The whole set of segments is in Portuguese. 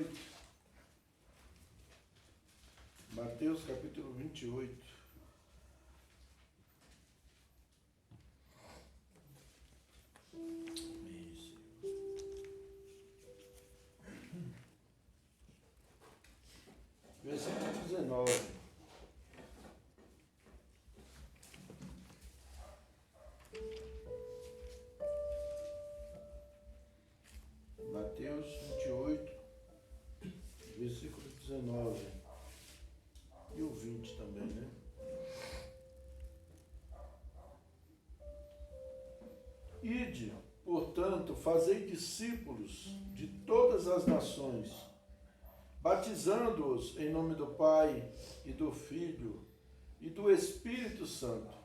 28. Mateus capítulo 28. Isso. Versículo 19. Mateus 28, versículo 19 e o 20 também, né? Ide, portanto, fazei discípulos de todas as nações, batizando-os em nome do Pai e do Filho e do Espírito Santo,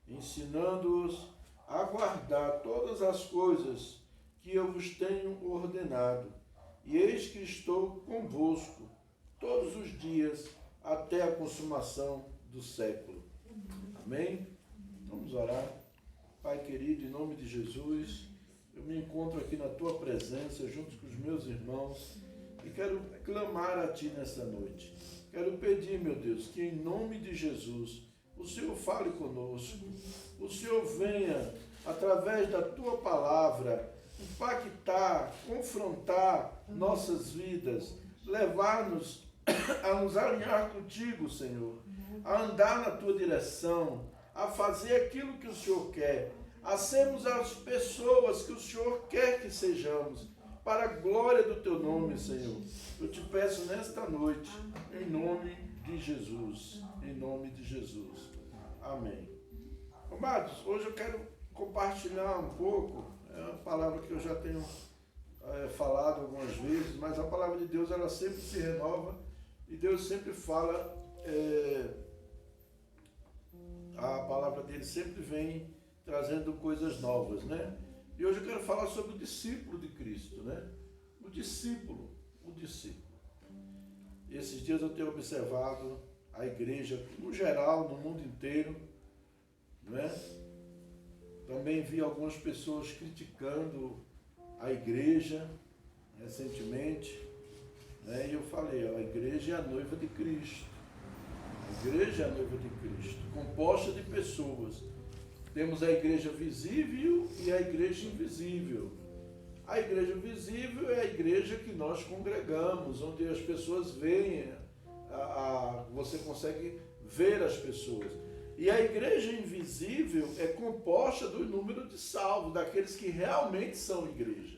ensinando-os a guardar todas as coisas que eu vos tenho ordenado. E eis que estou convosco todos os dias até a consumação do século. Amém? Vamos orar. Pai querido, em nome de Jesus, eu me encontro aqui na Tua presença, junto com os meus irmãos, e quero clamar a Ti nessa noite. Quero pedir, meu Deus, que em nome de Jesus, o Senhor fale conosco, o Senhor venha, através da Tua palavra, impactar, confrontar nossas vidas, levar-nos a nos alinhar contigo, Senhor, a andar na Tua direção, a fazer aquilo que o Senhor quer, a sermos as pessoas que o Senhor quer que sejamos, para a glória do Teu nome, Senhor. Eu te peço nesta noite, em nome de Jesus, em nome de Jesus. Amém. Amados, hoje eu quero compartilhar um pouco, é uma palavra que eu já tenho falado algumas vezes, mas a palavra de Deus, ela sempre se renova e Deus sempre fala, a palavra dele sempre vem trazendo coisas novas, né? E hoje eu quero falar sobre o discípulo de Cristo, né? O discípulo. Esses dias eu tenho observado a igreja, no geral, no mundo inteiro, né? Também vi algumas pessoas criticando a igreja recentemente, né? E eu falei, a igreja é a noiva de Cristo. A igreja é a noiva de Cristo, composta de pessoas. Temos a igreja visível e a igreja invisível. A igreja visível é a igreja que nós congregamos, onde as pessoas veem, você consegue ver as pessoas. E a igreja invisível é composta do número de salvos, daqueles que realmente são igreja.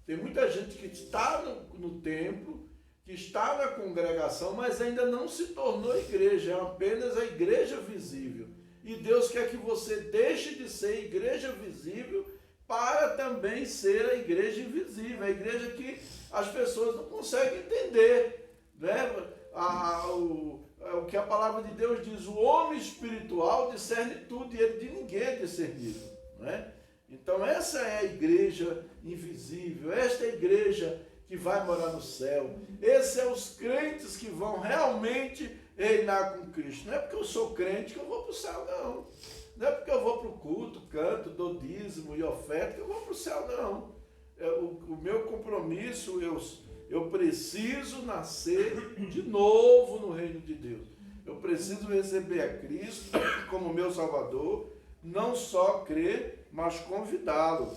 Tem muita gente que está no templo, que está na congregação, mas ainda não se tornou igreja, é apenas a igreja visível. E Deus quer que você deixe de ser igreja visível para também ser a igreja invisível, a igreja que as pessoas não conseguem entender, né? O que a palavra de Deus diz, o homem espiritual discerne tudo e ele de ninguém é discernido, né? Então essa é a igreja invisível, esta é a igreja que vai morar no céu. Esses são os crentes que vão realmente reinar com Cristo. Não é porque eu sou crente que eu vou para o céu, não. Não é porque eu vou para o culto, canto, dou dízimo e oferta que eu vou para o céu, não. O meu compromisso, eu preciso nascer de novo no reino de Deus. Eu preciso receber a Cristo como meu Salvador, não só crer, mas convidá-lo.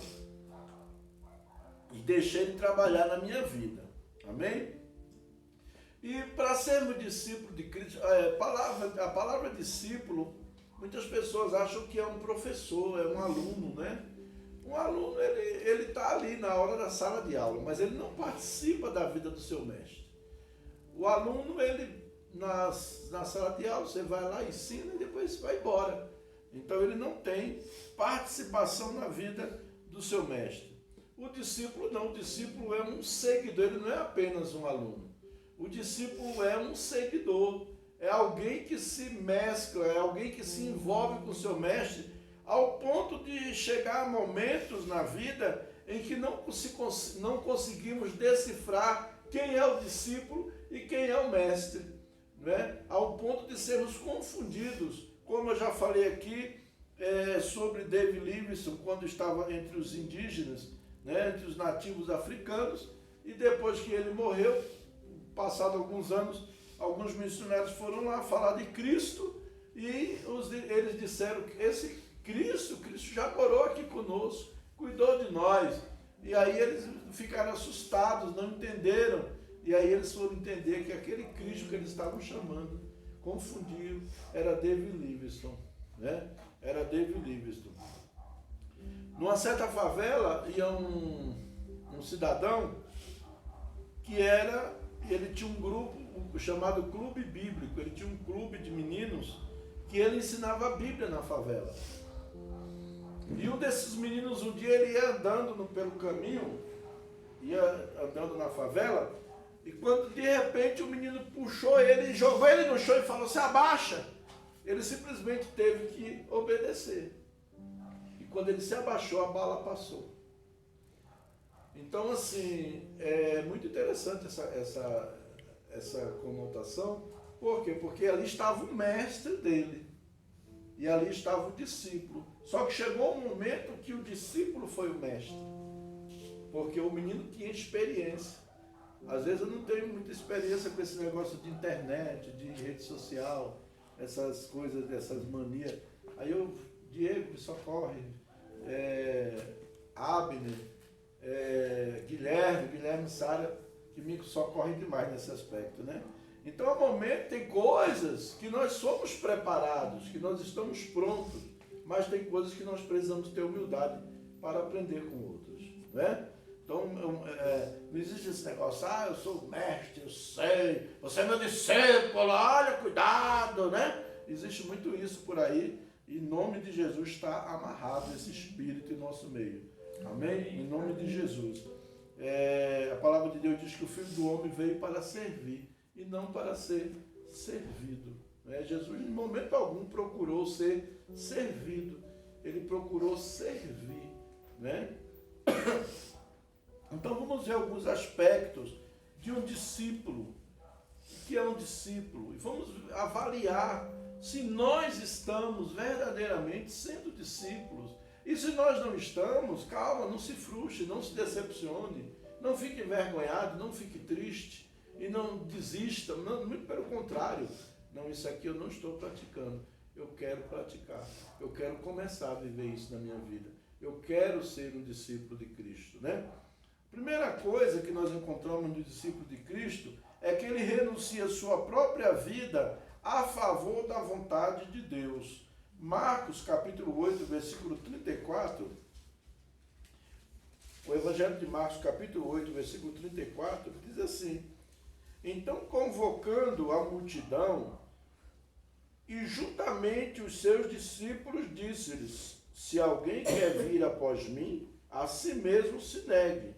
E deixar ele trabalhar na minha vida. Amém? E para sermos discípulos de Cristo, a palavra discípulo, muitas pessoas acham que é um professor, é um aluno, né? Um aluno, ele está ali na hora da sala de aula, mas ele não participa da vida do seu mestre. O aluno, ele, na sala de aula, você vai lá, ensina e depois vai embora. Então ele não tem participação na vida do seu mestre. O discípulo não, o discípulo é um seguidor, ele não é apenas um aluno. O discípulo é um seguidor, é alguém que se mescla, é alguém que se envolve com o seu mestre, ao ponto de chegar a momentos na vida em que não conseguimos decifrar quem é o discípulo e quem é o mestre, né? Ao ponto de sermos confundidos, como eu já falei aqui sobre David Livingstone, quando estava entre os indígenas, né, entre os nativos africanos, e depois que ele morreu, passado alguns anos, alguns missionários foram lá falar de Cristo e eles disseram que esse Cristo já morou aqui conosco, cuidou de nós. E aí eles ficaram assustados, não entenderam. E aí eles foram entender que aquele Cristo que eles estavam chamando, confundiram, era David Livingstone, né? Era David Livingstone. Numa certa favela ia um cidadão que ele tinha um grupo chamado Clube Bíblico. Ele tinha um clube de meninos que ele ensinava a Bíblia na favela. E um desses meninos, um dia ele ia andando pelo caminho, ia andando na favela, e quando de repente o menino puxou ele, jogou ele no chão e falou: se abaixa. Ele simplesmente teve que obedecer. E quando ele se abaixou, a bala passou. Então, assim, é muito interessante essa conotação. Por quê? Porque ali estava o mestre dele. E ali estava o discípulo. Só que chegou um momento que o discípulo foi o mestre. Porque o menino tinha experiência. Às vezes eu não tenho muita experiência com esse negócio de internet, de rede social, essas coisas, dessas manias. Aí Diego me socorre, Abner, Guilherme Sara, que me socorre demais nesse aspecto, né? Então, ao momento, tem coisas que nós somos preparados, que nós estamos prontos, mas tem coisas que nós precisamos ter humildade para aprender com outros, né? Então, não existe esse negócio: eu sou o mestre, eu sei, você é meu discípulo, olha, cuidado, né? Existe muito isso por aí, e em nome de Jesus está amarrado esse espírito em nosso meio. Amém? Em nome de Jesus. A palavra de Deus diz que o Filho do Homem veio para servir e não para ser servido. Jesus, em momento algum, procurou ser servido. Ele procurou servir, né? Então, vamos ver alguns aspectos de um discípulo. O que é um discípulo? E vamos avaliar se nós estamos verdadeiramente sendo discípulos. E se nós não estamos, calma, não se frustre, não se decepcione, não fique envergonhado, não fique triste e não desista, não, muito pelo contrário. Não, isso aqui eu não estou praticando, eu quero praticar, eu quero começar a viver isso na minha vida, eu quero ser um discípulo de Cristo, né? Primeira coisa que nós encontramos no discípulo de Cristo é que ele renuncia a sua própria vida a favor da vontade de Deus. Marcos capítulo 8, versículo 34, o Evangelho de Marcos capítulo 8, versículo 34, diz assim: então, convocando a multidão e juntamente os seus discípulos, disse-lhes: se alguém quer vir após mim, a si mesmo se negue,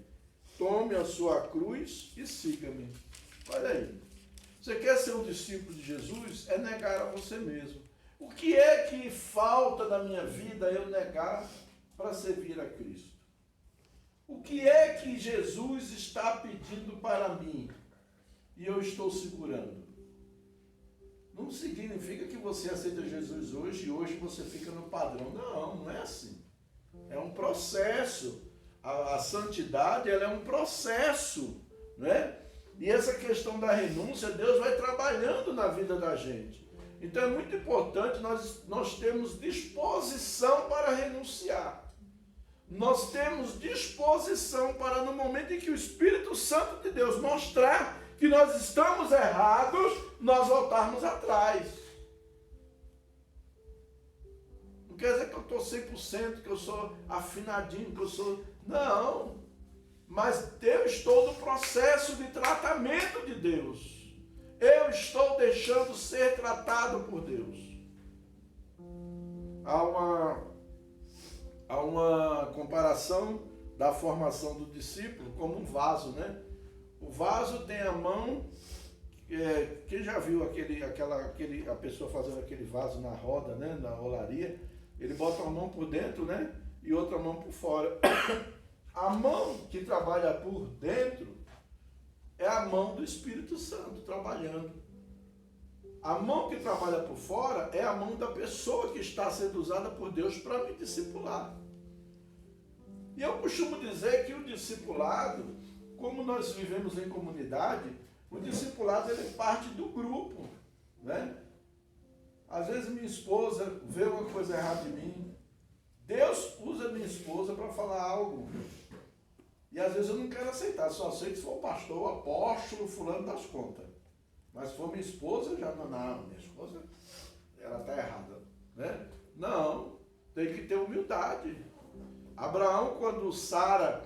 tome a sua cruz e siga-me. Olha aí, você quer ser um discípulo de Jesus? É negar a você mesmo. O que é que falta na minha vida eu negar para servir a Cristo? O que é que Jesus está pedindo para mim e eu estou segurando? Não significa que você aceita Jesus hoje e hoje você fica no padrão. Não, não é assim. É um processo. A santidade, ela é um processo, né? E essa questão da renúncia, Deus vai trabalhando na vida da gente. Então é muito importante nós termos disposição para renunciar. Nós temos disposição para, no momento em que o Espírito Santo de Deus mostrar que nós estamos errados, nós voltarmos atrás. Não quer dizer que eu estou 100%, que eu sou afinadinho, que eu sou... Não. Mas eu estou no processo de tratamento de Deus. Eu estou deixando ser tratado por Deus. Há uma comparação da formação do discípulo como um vaso, né? O vaso tem a mão, quem já viu a pessoa fazendo aquele vaso na roda, né? Na olaria, ele bota uma mão por dentro, né? E outra mão por fora. A mão que trabalha por dentro é a mão do Espírito Santo trabalhando. A mão que trabalha por fora é a mão da pessoa que está sendo usada por Deus para me discipular. E eu costumo dizer que o discipulado como nós vivemos em comunidade, o discipulado ele parte do grupo, né? Às vezes minha esposa vê uma coisa errada em mim, Deus usa minha esposa para falar algo. E às vezes eu não quero aceitar, só aceito se for o pastor, o apóstolo, fulano das contas. Mas se for minha esposa, eu já não, minha esposa, ela está errada, né? Não, tem que ter humildade. Abraão, quando Sara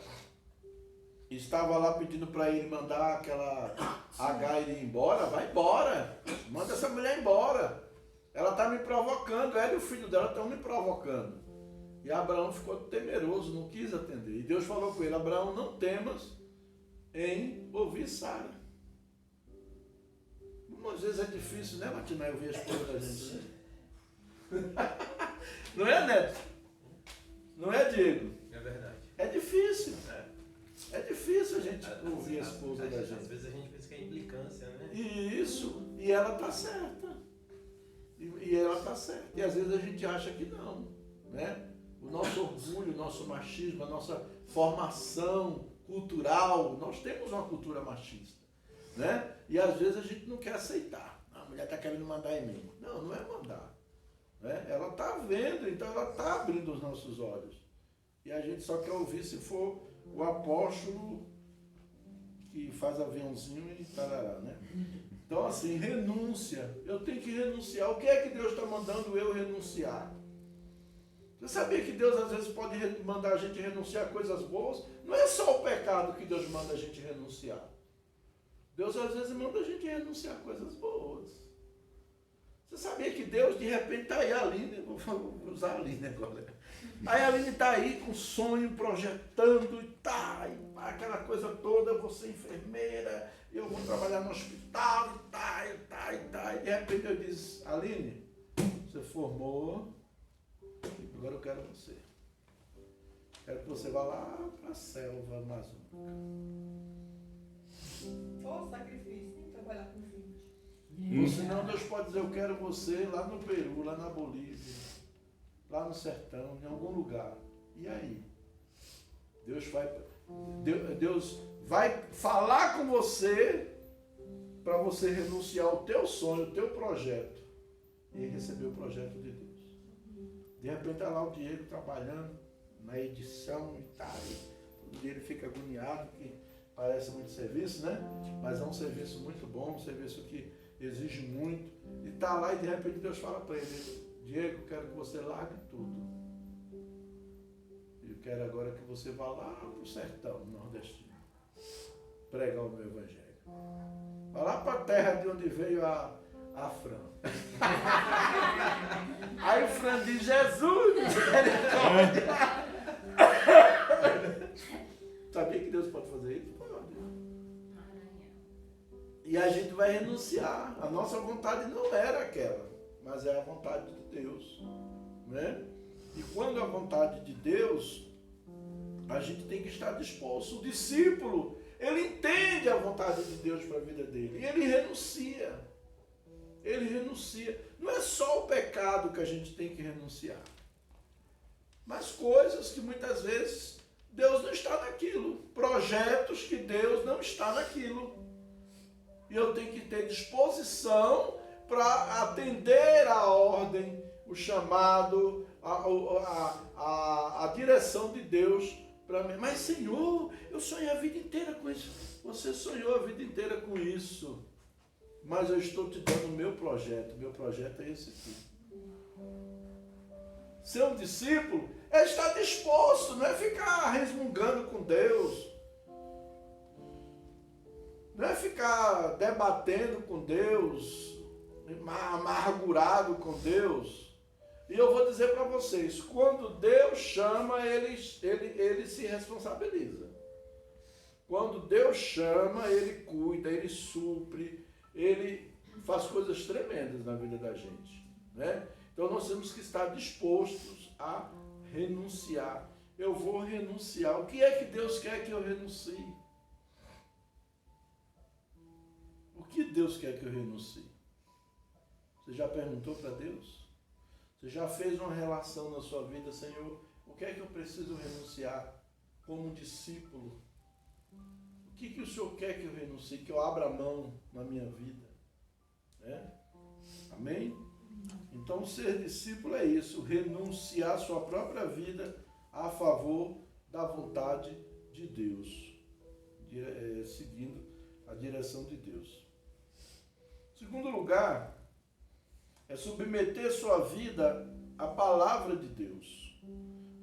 estava lá pedindo para ele mandar aquela Agar ir embora, vai embora, manda essa mulher embora. Ela está me provocando, ela e o filho dela estão me provocando. E Abraão ficou temeroso, não quis atender. E Deus falou com ele, Abraão, não temas em ouvir Sara. Às vezes é difícil, né, Matinai, ouvir a esposa da gente, né? Não é, Neto? Não é, Diego? É verdade. É difícil. É difícil a gente ouvir a esposa da gente. Às vezes a gente pensa que é implicância, né? Isso, e ela está certa. E ela está certa. E às vezes a gente acha que não, né? O nosso orgulho, o nosso machismo, a nossa formação cultural, nós temos uma cultura machista, né? E às vezes a gente não quer aceitar. A mulher está querendo mandar em mim. Não, não é mandar. Né? Ela está vendo, então ela está abrindo os nossos olhos. E a gente só quer ouvir se for o apóstolo que faz aviãozinho e tarará, né? Então assim, renúncia. Eu tenho que renunciar. O que é que Deus está mandando eu renunciar? Você sabia que Deus às vezes pode mandar a gente renunciar a coisas boas? Não é só o pecado que Deus manda a gente renunciar. Deus às vezes manda a gente renunciar a coisas boas. Você sabia que Deus de repente está aí, a Aline, vou usar a Aline agora. Aí a Aline está aí com sonho, projetando e tá, e aquela coisa toda, eu vou ser enfermeira, eu vou trabalhar no hospital e tá. E de repente eu disse, Aline, você formou, agora eu quero você. Quero que você vá lá para a selva amazônica. Sacrifício, hein? Trabalhar com gente. Ou senão Deus pode dizer, eu quero você lá no Peru, lá na Bolívia, lá no sertão, em algum lugar. E aí? Deus vai falar com você para você renunciar ao teu sonho, ao teu projeto e receber o projeto de Deus. De repente está lá o Diego trabalhando na edição e tal. Todo dia ele fica agoniado, que parece muito serviço, né? Mas é um serviço muito bom, um serviço que exige muito. E está lá e de repente Deus fala para ele, Diego, quero que você largue tudo. Eu quero agora que você vá lá para o sertão nordestino, pregar o meu evangelho. Vá lá para a terra de onde veio a Fran. Aí o Fran diz, Jesus, misericórdia. Sabia que Deus pode fazer isso? Pode. E a gente vai renunciar. A nossa vontade não era aquela, mas é a vontade de Deus, né? E quando a vontade de Deus, a gente tem que estar disposto. O discípulo, ele entende a vontade de Deus para a vida dele e ele renuncia. Ele renuncia. Não é só o pecado que a gente tem que renunciar, mas coisas que muitas vezes Deus não está naquilo, projetos que Deus não está naquilo. E eu tenho que ter disposição para atender a ordem, o chamado, a direção de Deus para mim. Mas Senhor, eu sonhei a vida inteira com isso. Você sonhou a vida inteira com isso. Mas eu estou te dando o meu projeto. Meu projeto é esse aqui. Ser um discípulo é estar disposto, não é ficar resmungando com Deus. Não é ficar debatendo com Deus, amargurado com Deus. E eu vou dizer para vocês, quando Deus chama, ele se responsabiliza. Quando Deus chama, Ele cuida, Ele supre, Ele faz coisas tremendas na vida da gente, né? Então nós temos que estar dispostos a renunciar. Eu vou renunciar. O que é que Deus quer que eu renuncie? O que Deus quer que eu renuncie? Você já perguntou para Deus? Você já fez uma relação na sua vida, Senhor? O que é que eu preciso renunciar como discípulo? O que o Senhor quer que eu renuncie, que eu abra mão na minha vida? Né? Amém? Então, ser discípulo é isso, renunciar sua própria vida a favor da vontade de Deus, seguindo a direção de Deus. Segundo lugar, é submeter sua vida à palavra de Deus.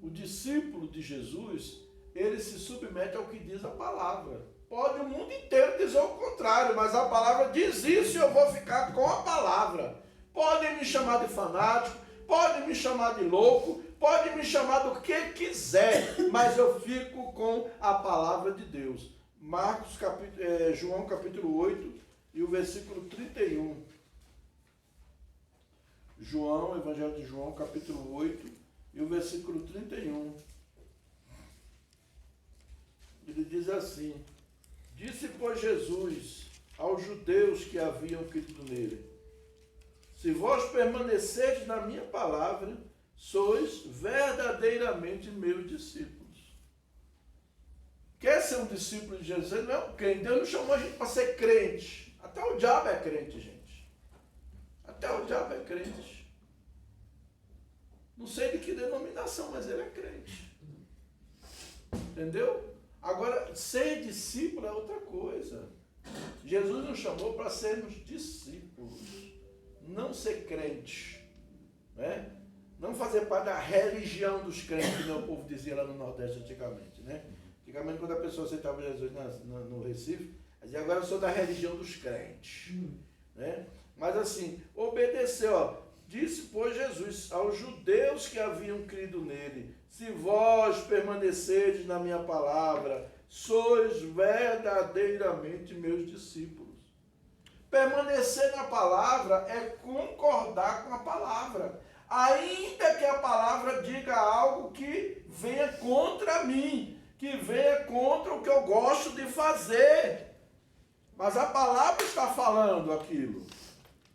O discípulo de Jesus, ele se submete ao que diz a palavra. Pode o mundo inteiro dizer o contrário, mas a palavra diz isso e eu vou ficar com a palavra. Podem me chamar de fanático, podem me chamar de louco, podem me chamar do que quiser, mas eu fico com a palavra de Deus. João capítulo 8 e o versículo 31. Evangelho de João capítulo 8 e o versículo 31. Ele diz assim: disse, pois, Jesus aos judeus que haviam crido nele: se vós permanecerdes na minha palavra, sois verdadeiramente meus discípulos. Quer ser um discípulo de Jesus? Ele não é um crente. Deus não chamou a gente para ser crente. Até o diabo é crente, gente. Até o diabo é crente. Não sei de que denominação, mas ele é crente. Entendeu? Agora, ser discípulo é outra coisa. Jesus nos chamou para sermos discípulos, não ser crente, né? Não fazer parte da religião dos crentes, que o povo dizia lá no Nordeste antigamente, né? Antigamente, quando a pessoa aceitava Jesus no Recife, dizia, agora eu sou da religião dos crentes, né? Mas assim, obedeceu, ó. Disse, pois, Jesus aos judeus que haviam crido nele: se vós permanecerdes na minha palavra, sois verdadeiramente meus discípulos. Permanecer na palavra é concordar com a palavra, ainda que a palavra diga algo que venha contra mim, que venha contra o que eu gosto de fazer. Mas a palavra está falando aquilo.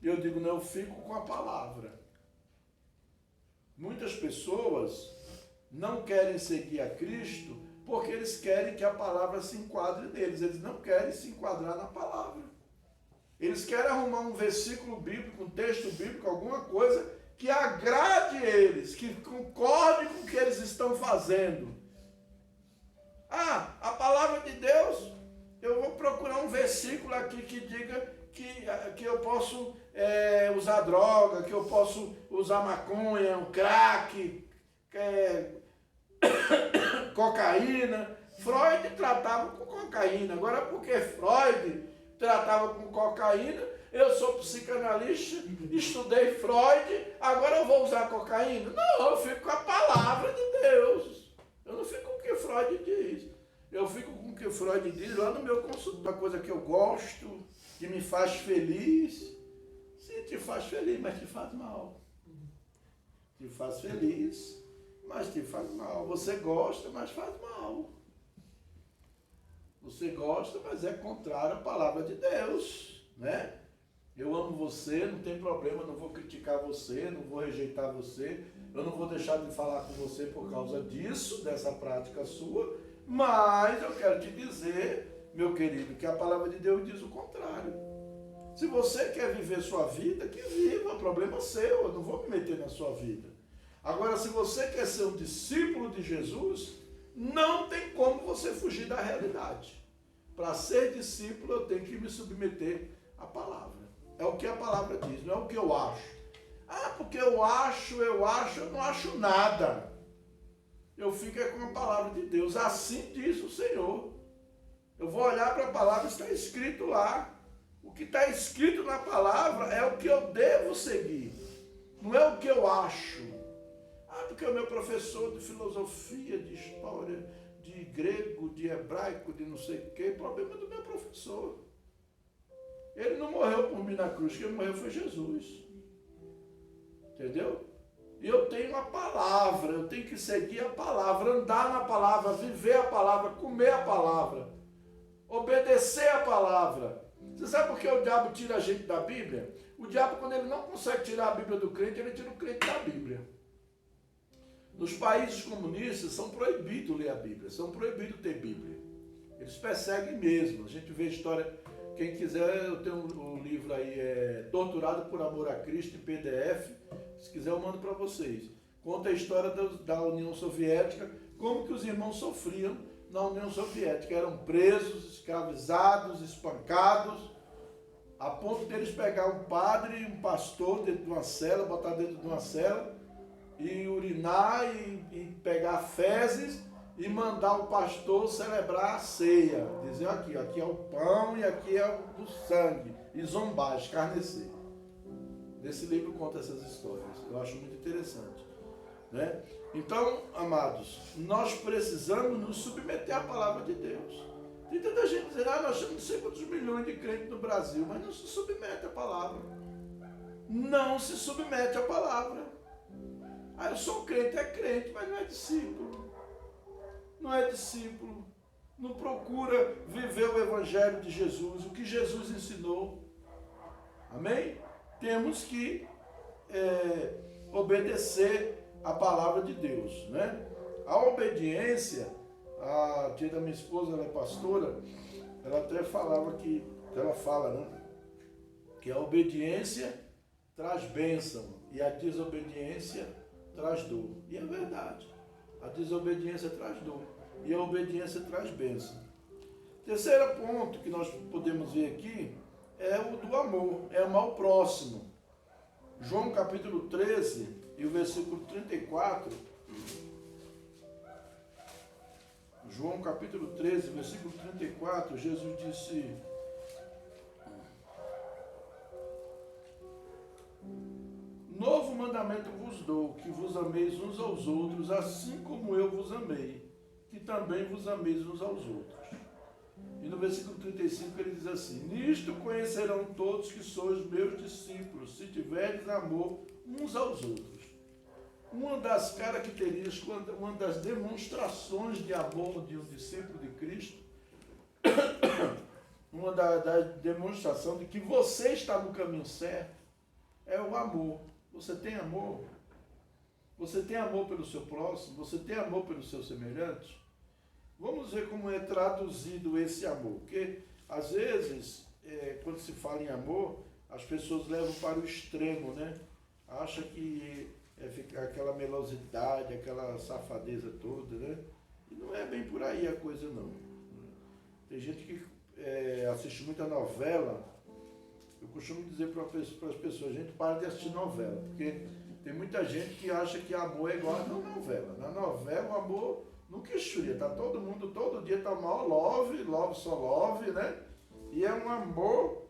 E eu digo, não, eu fico com a palavra. Muitas pessoas não querem seguir a Cristo porque eles querem que a palavra se enquadre neles. Eles não querem se enquadrar na palavra. Eles querem arrumar um versículo bíblico, um texto bíblico, alguma coisa que agrade eles, que concorde com o que eles estão fazendo. Ah, a palavra de Deus, eu vou procurar um versículo aqui que diga que eu posso usar droga, que eu posso usar maconha, um crack, cocaína. Freud tratava com cocaína. Agora, porque Freud tratava com cocaína, eu sou psicanalista, estudei Freud, agora eu vou usar cocaína? Não, eu fico com a palavra de Deus. Eu não fico com o que Freud diz. Eu fico com o que Freud diz lá no meu consultório. Uma coisa que eu gosto, que me faz feliz. Sim, te faz feliz, mas te faz mal. Te faz feliz, mas te faz mal. Você gosta, mas faz mal. Você gosta, mas é contrário à palavra de Deus, né? Eu amo você, não tem problema, não vou criticar você, não vou rejeitar você, eu não vou deixar de falar com você por causa disso, dessa prática sua, mas eu quero te dizer, meu querido, que a palavra de Deus diz o contrário. Se você quer viver sua vida, que viva, problema seu, eu não vou me meter na sua vida. Agora, se você quer ser um discípulo de Jesus, não tem como você fugir da realidade. Para ser discípulo, eu tenho que me submeter à palavra. É o que a palavra diz, não é o que eu acho. Ah, porque eu não acho nada. Eu fico com a palavra de Deus. Assim diz o Senhor. Eu vou olhar para a palavra, está escrito lá. O que está escrito na palavra é o que eu devo seguir. Não é o que eu acho. Ah, porque o meu professor de filosofia, de história, de grego, de hebraico, de não sei o quê, problema do meu professor. Ele não morreu por mim na cruz, quem morreu foi Jesus. Entendeu? E eu tenho a palavra, eu tenho que seguir a palavra, andar na palavra, viver a palavra, comer a palavra, obedecer a palavra. Você sabe por que o diabo tira a gente da Bíblia? O diabo, quando ele não consegue tirar a Bíblia do crente, ele tira o crente da Bíblia. Nos países comunistas são proibidos ler a Bíblia, são proibidos ter Bíblia. Eles perseguem mesmo. A gente vê a história, quem quiser, eu tenho um livro aí, Torturado por Amor a Cristo, em PDF, se quiser eu mando para vocês. Conta a história da União Soviética, como que os irmãos sofriam na União Soviética. Eram presos, escravizados, espancados, a ponto de eles pegar um padre, um pastor dentro de uma cela, botar dentro de uma cela, e urinar e pegar fezes e mandar o pastor celebrar a ceia. Dizer aqui é o pão e aqui é o sangue. E zombar, escarnecer. Nesse livro conta essas histórias. Eu acho muito interessante. Né? Então, amados, nós precisamos nos submeter à palavra de Deus. Tem tanta gente dizendo, nós temos não sei quantos milhões de crentes no Brasil, mas não se submete à palavra. Não se submete à palavra. Eu sou crente, mas não é discípulo. Não é discípulo. Não procura viver o Evangelho de Jesus, o que Jesus ensinou. Amém? Temos que obedecer a palavra de Deus, né? A obediência, a tia da minha esposa, ela é pastora, ela até falava que, ela fala, né? Que a obediência traz bênção e a desobediência traz dor. E é verdade. A desobediência traz dor e a obediência traz bênção. Terceiro ponto que nós podemos ver aqui é o do amor, é amar o próximo. João capítulo 13 e o versículo 34. João capítulo 13, versículo 34, Jesus disse: novo mandamento vos dou, que vos ameis uns aos outros, assim como eu vos amei, que também vos ameis uns aos outros. E no versículo 35 ele diz assim: nisto conhecerão todos que sois meus discípulos, se tiverdes amor uns aos outros. Uma das características, uma das demonstrações de amor de um discípulo de Cristo, uma da demonstração de que você está no caminho certo, é o amor. Você tem amor? Você tem amor pelo seu próximo? Você tem amor pelos seus semelhantes? Vamos ver como é traduzido esse amor. Porque, às vezes, quando se fala em amor, as pessoas levam para o extremo, né? Acha que ficar aquela melosidade, aquela safadeza toda, né? E não é bem por aí a coisa, não. Tem gente que assiste muita novela. Eu costumo dizer para as pessoas, gente, para de assistir novela, porque tem muita gente que acha que amor é igual a novela. Na novela, o amor nunca esfria, tá todo mundo, todo dia tá mal, love, só love, né? E é um amor.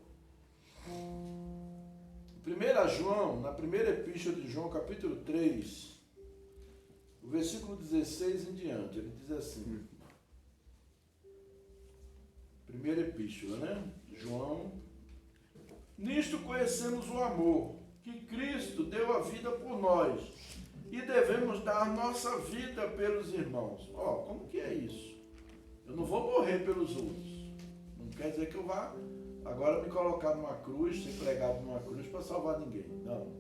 1 João, na primeira epístola de João, capítulo 3, o versículo 16 em diante, ele diz assim, primeira epístola, né? João: nisto conhecemos o amor, que Cristo deu a vida por nós, e devemos dar nossa vida pelos irmãos. Como que é isso? Eu não vou morrer pelos outros. Não quer dizer que eu vá agora me colocar numa cruz, ser pregado numa cruz para salvar ninguém. Não.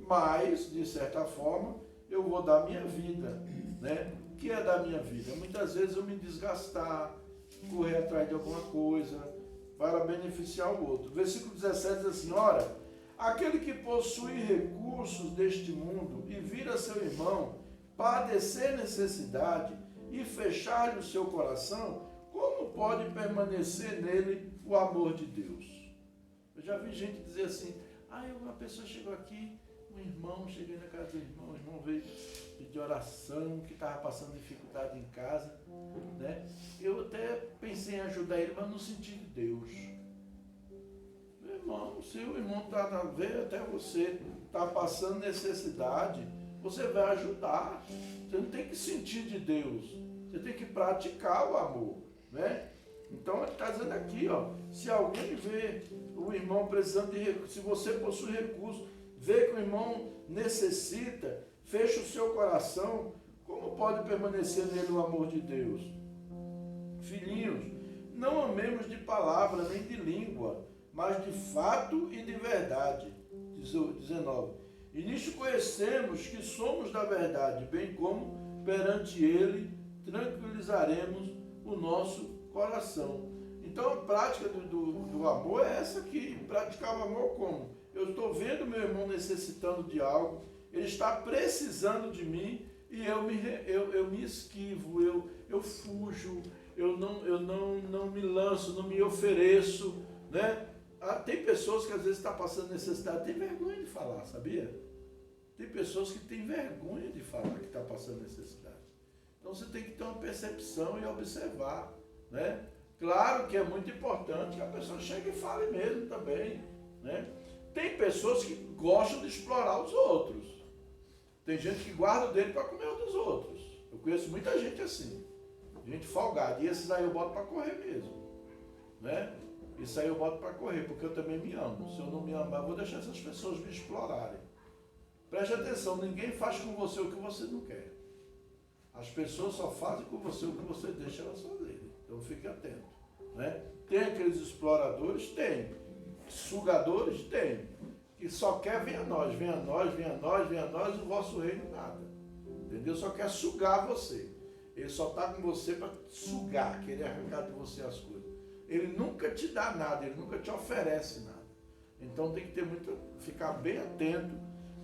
Mas, de certa forma, eu vou dar minha vida, né? O que é dar minha vida? Muitas vezes eu me desgastar, correr atrás de alguma coisa para beneficiar o outro. Versículo 17 diz assim: ora, aquele que possui recursos deste mundo e vira seu irmão padecer necessidade e fechar-lhe o seu coração, como pode permanecer nele o amor de Deus? Eu já vi gente dizer assim: uma pessoa chegou aqui, um irmão, cheguei na casa do irmão, o irmão veio pedir oração, que estava passando dificuldade em casa, né? Eu até pensei em ajudar ele, mas no sentido de Deus. Meu irmão, se o irmão está na veia, até você está passando necessidade, você vai ajudar. Você não tem que sentir de Deus, você tem que praticar o amor, né? Então ele está dizendo aqui, se alguém vê o irmão precisando de recursos, se você possui recursos, vê que o irmão necessita, fecha o seu coração, como pode permanecer nele o amor de Deus? Filhinhos, não amemos de palavra nem de língua, mas de fato e de verdade. 19. E nisto conhecemos que somos da verdade, bem como perante ele tranquilizaremos o nosso coração. Então a prática do amor é essa aqui. Praticar o amor como? Eu estou vendo meu irmão necessitando de algo, ele está precisando de mim e eu me esquivo, eu fujo, eu não me lanço, não me ofereço, né? Tem pessoas que às vezes estão passando necessidade, tem vergonha de falar, sabia? Tem pessoas que têm vergonha de falar que está passando necessidade. Então você tem que ter uma percepção e observar, né? Claro que é muito importante que a pessoa chegue e fale mesmo também, né? Tem pessoas que gostam de explorar os outros. Tem gente que guarda o dele para comer o dos outros. Eu conheço muita gente assim, gente folgada. E esses aí eu boto para correr mesmo, né? Isso aí eu boto para correr, porque eu também me amo. Se eu não me amar, eu vou deixar essas pessoas me explorarem. Preste atenção, ninguém faz com você o que você não quer. As pessoas só fazem com você o que você deixa elas fazerem. Então fique atento, né? Tem aqueles exploradores? Tem. Sugadores? Tem. Que só quer venha a nós, venha a nós, venha a nós, venha a nós, e o vosso reino nada. Entendeu? Só quer sugar você. Ele só está com você para sugar, querer arrancar de você as coisas. Ele nunca te dá nada, ele nunca te oferece nada. Então tem que ter ficar bem atento.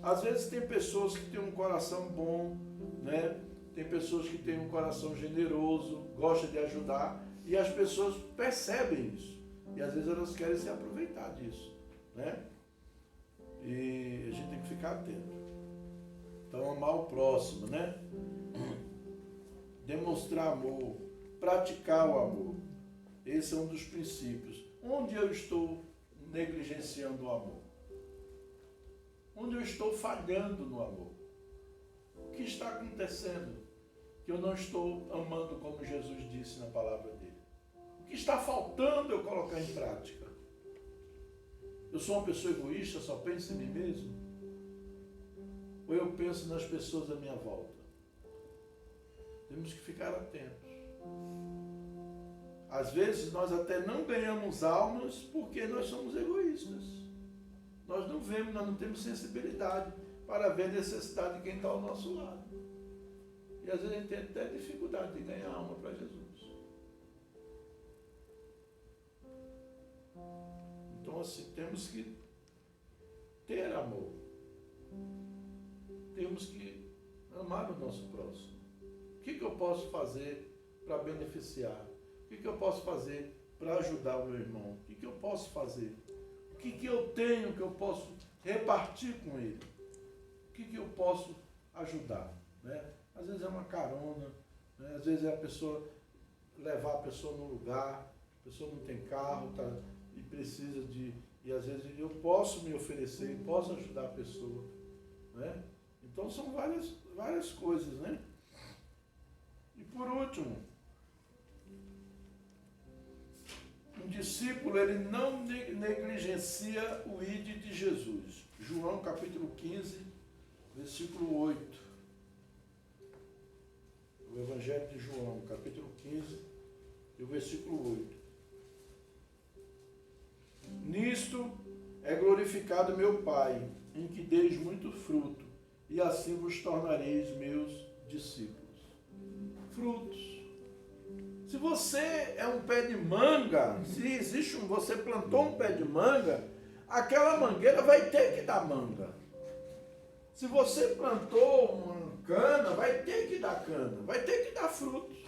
Às vezes tem pessoas que têm um coração bom, né? Tem pessoas que têm um coração generoso, gostam de ajudar, e as pessoas percebem isso. E às vezes elas querem se aproveitar disso, né? E a gente tem que ficar atento. Então, amar o próximo, né? Demonstrar amor, praticar o amor. Esse é um dos princípios. Onde eu estou negligenciando o amor? Onde eu estou falhando no amor? O que está acontecendo que eu não estou amando como Jesus disse na palavra dele? O que está faltando eu colocar em prática? Eu sou uma pessoa egoísta, só penso em mim mesmo? Ou eu penso nas pessoas à minha volta? Temos que ficar atentos. Às vezes nós até não ganhamos almas porque nós somos egoístas. Nós não vemos, nós não temos sensibilidade para ver a necessidade de quem está ao nosso lado. E às vezes a gente tem até dificuldade de ganhar alma para Jesus. Então assim, temos que ter amor. Temos que amar o nosso próximo. O que eu posso fazer para beneficiar? O que eu posso fazer para ajudar o meu irmão? O que eu posso fazer? O que eu tenho que eu posso repartir com ele? O que eu posso ajudar? Né? Às vezes é uma carona, né? Às vezes é a pessoa levar a pessoa no lugar, a pessoa não tem carro, tá, e precisa de... E às vezes eu posso me oferecer, posso ajudar a pessoa. Né? Então são várias coisas, né? E por último, um discípulo, ele não negligencia o ide de Jesus. João capítulo 15, versículo 8. O Evangelho de João, capítulo 15, e o versículo 8. Nisto é glorificado meu Pai, em que deis muito fruto, e assim vos tornareis meus discípulos. Frutos. Se você é um pé de manga, se você plantou um pé de manga, aquela mangueira vai ter que dar manga. Se você plantou uma cana, vai ter que dar cana, vai ter que dar frutos.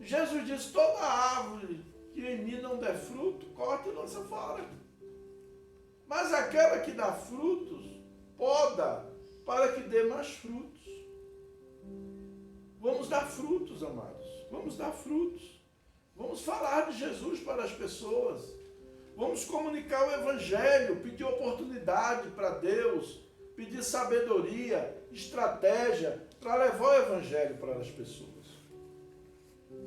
Jesus disse, toda árvore que em mim não der fruto, corta e lança fora. Mas aquela que dá frutos, poda para que dê mais frutos. Vamos dar frutos, amados. Vamos dar frutos. Vamos falar de Jesus para as pessoas. Vamos comunicar o Evangelho, pedir oportunidade para Deus, pedir sabedoria, estratégia para levar o Evangelho para as pessoas.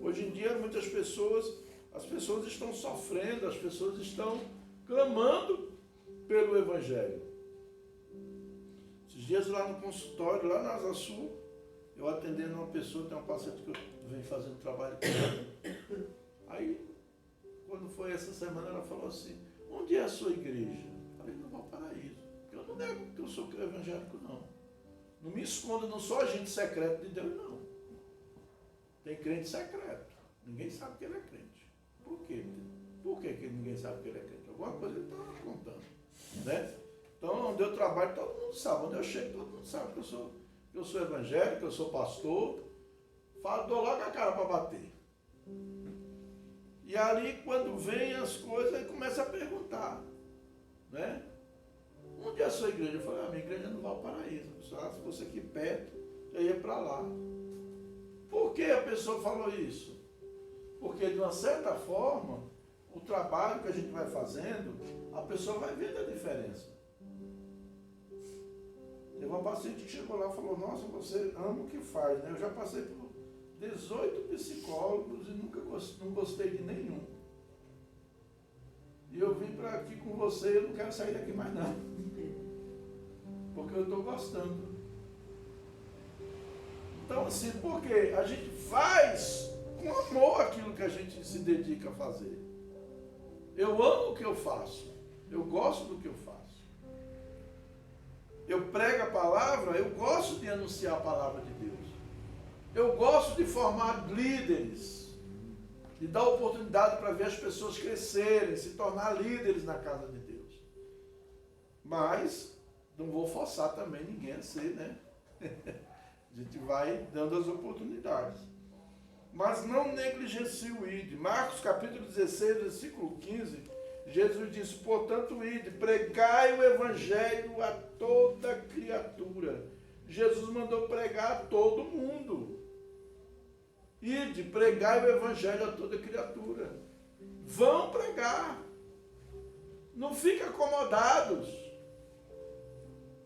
Hoje em dia, muitas pessoas, as pessoas estão sofrendo, as pessoas estão clamando pelo Evangelho. Esses dias lá no consultório, lá na Asa Sul, eu atendendo uma pessoa, tem uma paciente que eu venho fazendo trabalho com ela. Aí, quando foi essa semana, ela falou assim, onde é a sua igreja? Eu falei, no Valparaíso. Eu não nego que eu sou evangélico, não. Não me escondo, não sou agente secreto de Deus, não. Tem crente secreto, Ninguém sabe que ele é crente. Por quê? Por que ninguém sabe que ele é crente? Alguma coisa ele está contando. Né? Então, onde eu trabalho, todo mundo sabe. Onde eu chego, todo mundo sabe que eu sou evangélico, que eu sou pastor. Dou logo a cara para bater. E ali, quando vem as coisas, ele começa a perguntar. Né? Onde é a sua igreja? Eu falei, a minha igreja é no Valparaíso. Se fosse aqui perto, eu ia para lá. Por que a pessoa falou isso? Porque, de uma certa forma, o trabalho que a gente vai fazendo, a pessoa vai vendo a diferença. Teve uma paciente que chegou lá e falou, nossa, você ama o que faz, né? Eu já passei por 18 psicólogos e não gostei de nenhum. E eu vim para aqui com você e eu não quero sair daqui mais não. Porque eu estou gostando. Então, assim, porque a gente faz com amor aquilo que a gente se dedica a fazer. Eu amo o que eu faço. Eu gosto do que eu faço. Eu prego a palavra, eu gosto de anunciar a palavra de Deus. Eu gosto de formar líderes. De dar oportunidade para ver as pessoas crescerem, se tornar líderes na casa de Deus. Mas não vou forçar também ninguém a ser, né? A gente vai dando as oportunidades. Mas não negligencie o ID. Marcos capítulo 16, versículo 15, Jesus disse, portanto, ide, pregai o evangelho a toda criatura. Jesus mandou pregar a todo mundo. Ide, pregai o evangelho a toda criatura. Vão pregar. Não fiquem acomodados.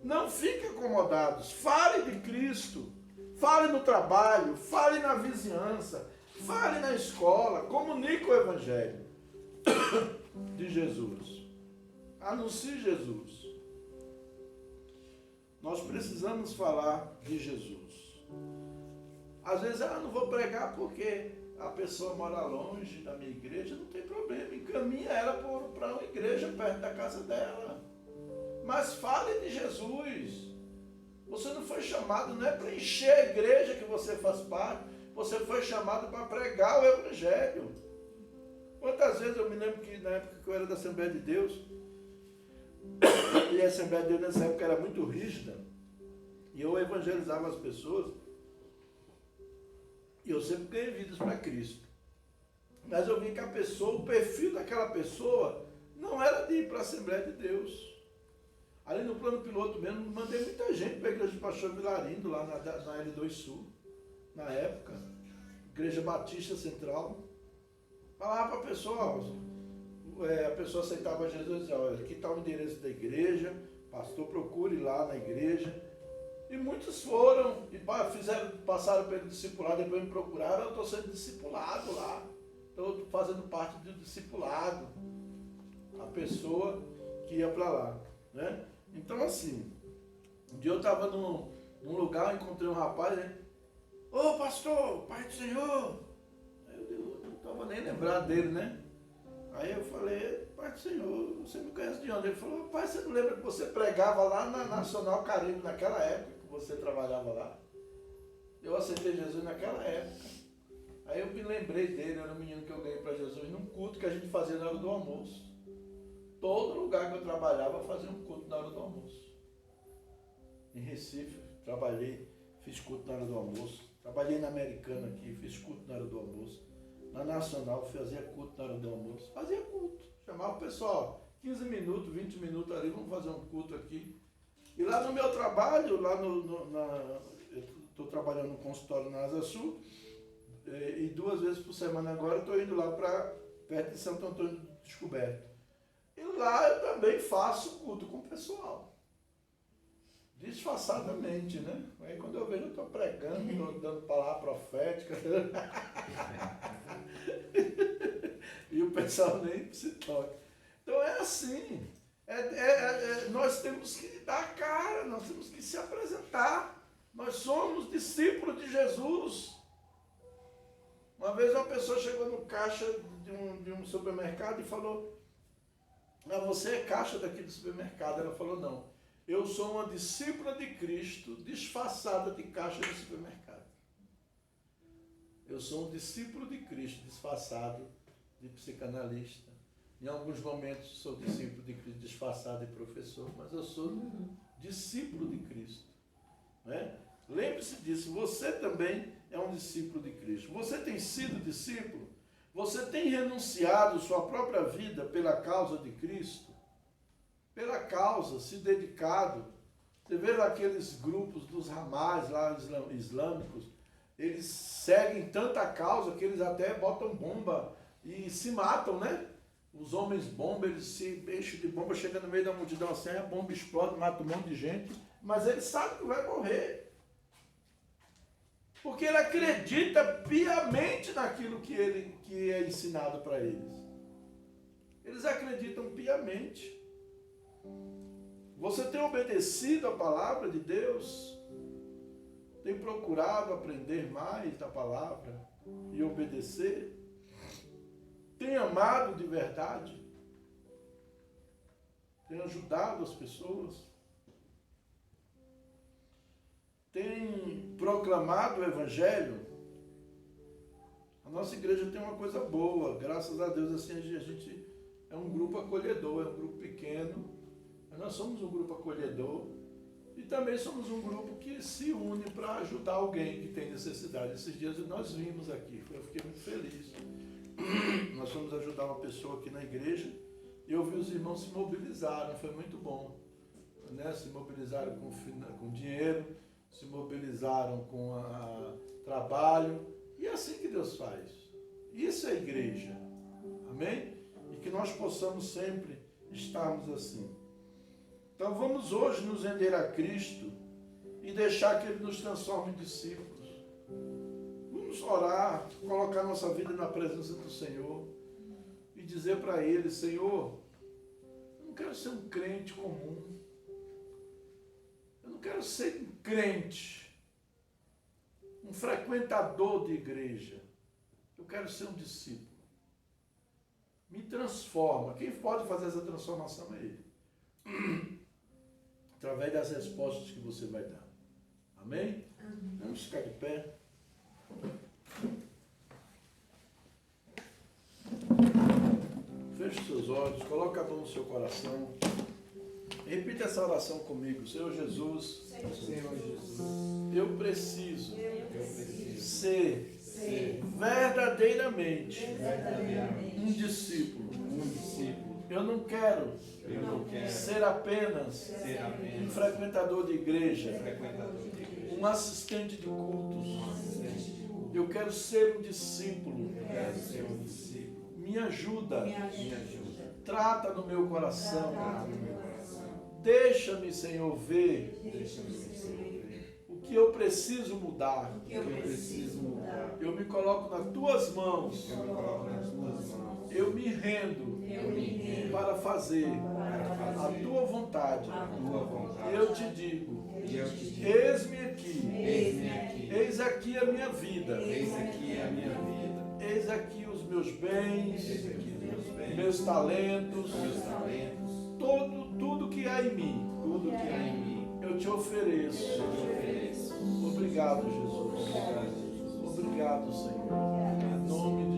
Não fiquem acomodados. Fale de Cristo. Fale no trabalho. Fale na vizinhança. Fale na escola. Comunique o evangelho de Jesus. Anuncie Jesus. Nós precisamos falar de Jesus. Às vezes, não vou pregar porque a pessoa mora longe da minha igreja, não tem problema. Encaminha ela para uma igreja perto da casa dela. Mas fale de Jesus. Você não foi chamado, não é para encher a igreja que você faz parte. Você foi chamado para pregar o evangelho. Quantas vezes eu me lembro que na época que eu era da Assembleia de Deus, e a Assembleia de Deus nessa época era muito rígida, e eu evangelizava as pessoas, e eu sempre ganhei vidas para Cristo. Mas eu vi que a pessoa, o perfil daquela pessoa, não era de ir para a Assembleia de Deus. Ali no plano piloto mesmo, mandei muita gente para a igreja do pastor Vilarindo, lá na L2 Sul, na época, Igreja Batista Central. Falava para a pessoa, a pessoa aceitava Jesus e dizia, olha, aqui está o endereço da igreja, pastor, procure lá na igreja. E muitos foram, e passaram pelo discipulado, depois me procuraram, eu estou sendo discipulado lá. Estou fazendo parte do discipulado. A pessoa que ia para lá. Né? Então assim, um dia eu estava num lugar, encontrei um rapaz, né? Ô pastor, Pai do Senhor! Aí eu não estava nem lembrado dele, né? Aí eu falei, Pai do Senhor, você me conhece de onde? Ele falou, pai, você não lembra que você pregava lá na Nacional Caribe naquela época, que você trabalhava lá? Eu aceitei Jesus naquela época. Aí eu me lembrei dele, era um menino que eu ganhei para Jesus num culto que a gente fazia na hora do almoço. Todo lugar que eu trabalhava fazia um culto na hora do almoço. Em Recife, trabalhei, fiz culto na hora do almoço. Trabalhei na Americana aqui, fiz culto na hora do almoço. Na Nacional, fazia culto na hora do almoço. Fazia culto. Chamava o pessoal, 15 minutos, 20 minutos ali, vamos fazer um culto aqui. E lá no meu trabalho, eu estou trabalhando no consultório na Asa Sul, e 2 vezes por semana agora eu estou indo lá para perto de Santo Antônio do Descoberto. E lá eu também faço culto com o pessoal. Disfarçadamente, né? Aí quando eu vejo, eu estou pregando, estou dando palavra profética. E o pessoal nem se toca. Então é assim. Nós temos que dar a cara, nós temos que se apresentar. Nós somos discípulos de Jesus. Uma vez uma pessoa chegou no caixa de um supermercado e falou, você é caixa daqui do supermercado? Ela falou, não. Eu sou uma discípula de Cristo disfarçada de caixa de supermercado. Eu sou um discípulo de Cristo, disfarçado de psicanalista. Em alguns momentos sou discípulo de Cristo, disfarçado de professor, mas eu sou discípulo de Cristo. Né? Lembre-se disso, você também é um discípulo de Cristo. Você tem sido discípulo? Você tem renunciado sua própria vida pela causa de Cristo? Pela causa, se dedicado. Você vê lá aqueles grupos dos Hamas lá islâmicos, eles seguem tanta causa que eles até botam bomba e se matam, né? Os homens bomba, eles se enchem de bomba, chegam no meio da multidão assim, a bomba explode, mata um monte de gente, mas ele sabe que vai morrer. Porque ele acredita piamente naquilo que é ensinado para eles. Eles acreditam piamente. Você tem obedecido a palavra de Deus? Tem procurado aprender mais da palavra e obedecer? Tem amado de verdade? Tem ajudado as pessoas? Tem proclamado o Evangelho? A nossa igreja tem uma coisa boa, graças a Deus, assim, a gente é um grupo acolhedor, é um grupo pequeno, mas nós somos um grupo acolhedor e também somos um grupo que se une para ajudar alguém que tem necessidade. Esses dias nós vimos aqui, eu fiquei muito feliz. Nós fomos ajudar uma pessoa aqui na igreja e eu vi os irmãos se mobilizaram, foi muito bom. Né? Se mobilizaram com dinheiro, se mobilizaram com trabalho, e é assim que Deus faz. Isso é igreja. Amém? E que nós possamos sempre estarmos assim. Então vamos hoje nos render a Cristo e deixar que Ele nos transforme em discípulos. Vamos orar, colocar nossa vida na presença do Senhor e dizer para Ele: Senhor, eu não quero ser um crente comum. Eu não quero ser um crente, um frequentador de igreja. Eu quero ser um discípulo. Me transforma. Quem pode fazer essa transformação é Ele. Através das respostas que você vai dar. Amém? Amém. Vamos ficar de pé. Feche seus olhos, coloque a mão no seu coração. Repita essa oração comigo. Senhor Jesus, eu preciso ser verdadeiramente um discípulo. Eu não quero ser apenas um frequentador de igreja, um assistente de cultos. Eu quero ser um discípulo. Me ajuda. Trata no meu coração. Deixa-me, Senhor, ver o que eu preciso mudar. Eu me coloco nas tuas mãos. Eu me rendo para fazer a tua vontade. Eu te digo: eis-me aqui. Eis aqui a minha vida. Eis aqui os meus bens, meus talentos, tudo que há em mim. Eu te ofereço. Obrigado, Jesus. Obrigado, Senhor. Em nome